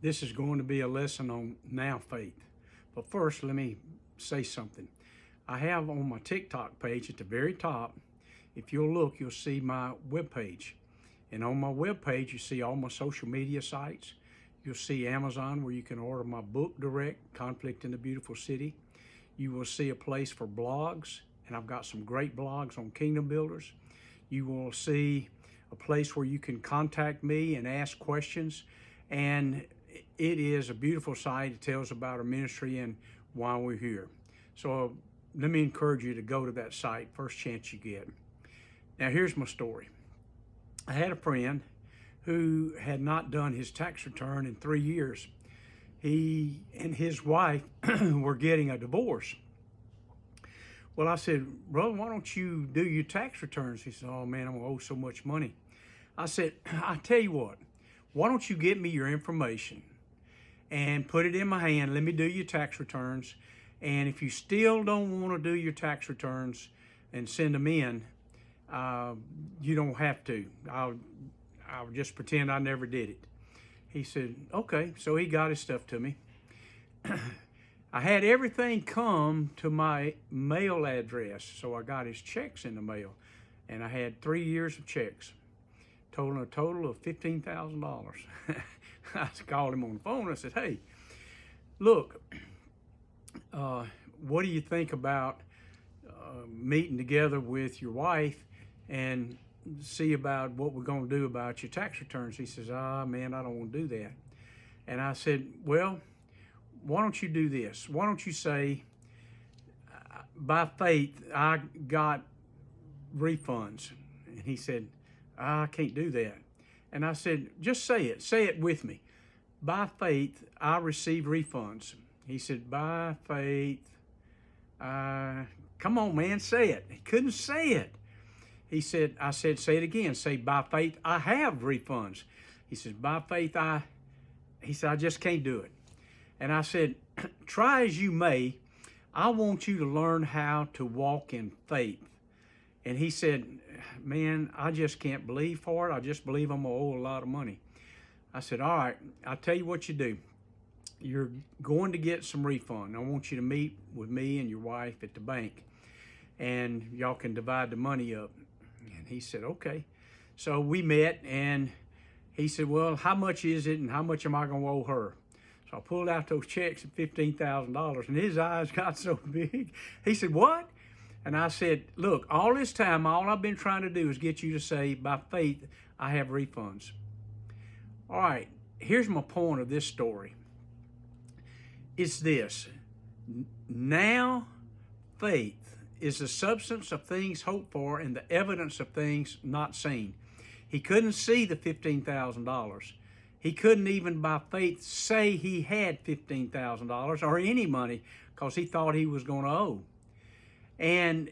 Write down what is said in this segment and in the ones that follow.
This is going to be a lesson on now faith. But first, let me say something. I have on my TikTok page at the very top, if you'll look, you'll see my webpage. And on my webpage, you see all my social media sites. You'll see Amazon, where you can order my book direct, Conflict in the Beautiful City. You will see a place for blogs, and I've got some great blogs on Kingdom Builders. You will see a place where you can contact me and ask questions. And it is a beautiful site. It tells about our ministry and why we're here. So let me encourage you to go to that site first chance you get. Now here's my story. I had a friend who had not done his tax return in 3 years. He and his wife were getting a divorce. Well, I said, brother, why don't you do your tax returns? He said, oh man, I'm gonna owe so much money. I said, I tell you what, why don't you get me your information and put it in my hand? Let me do your tax returns. And if you still don't want to do your tax returns and send them in, you don't have to. I'll just pretend I never did it. He said, okay. So he got his stuff to me. I had everything come to my mail address. So I got his checks in the mail. And I had 3 years of checks, totaling a total of $15,000. I called him on the phone. I said, hey, look, what do you think about meeting together with your wife and see about what we're going to do about your tax returns? He says, man, I don't want to do that. And I said, well, why don't you do this? Why don't you say, by faith, I got refunds? And he said, I can't do that. And I said, just say it with me. By faith, I received refunds. He said, by faith, come on, man, say it. He couldn't say it. He said, I said, say it again. Say, by faith, I have refunds. He says, by faith, he said, I just can't do it. And I said, try as you may, I want you to learn how to walk in faith. And he said, man, I just can't believe for it. I just believe I'm going to owe a lot of money. I said, all right, I'll tell you what you do. You're going to get some refund. I want you to meet with me and your wife at the bank, and y'all can divide the money up. And he said, okay. So we met, and he said, well, how much is it, and how much am I going to owe her? So I pulled out those checks at $15,000, and his eyes got so big. He said, what? And I said, look, all this time, all I've been trying to do is get you to say, by faith, I have refunds. All right, here's my point of this story. It's this: now faith is the substance of things hoped for and the evidence of things not seen. He couldn't see the $15,000. He couldn't even by faith say he had $15,000 or any money because he thought he was going to owe. And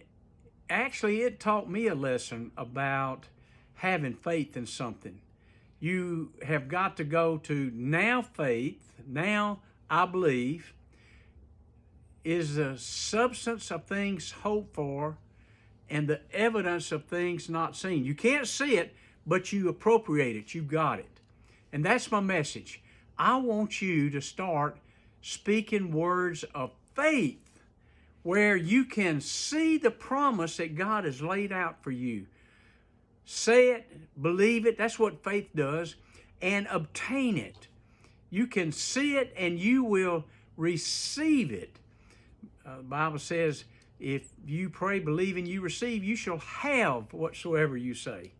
actually, it taught me a lesson about having faith in something. You have got to go to now faith, now I believe, is the substance of things hoped for and the evidence of things not seen. You can't see it, but you appropriate it. You got it. And that's my message. I want you to start speaking words of faith where you can see the promise that God has laid out for you. Say it, believe it, that's what faith does, and obtain it. You can see it and you will receive it. The Bible says, if you pray, believing you receive, you shall have whatsoever you say.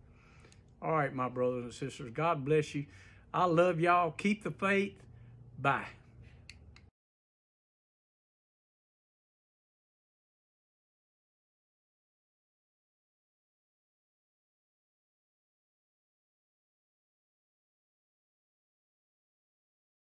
All right, my brothers and sisters, God bless you. I love y'all. Keep the faith. Bye.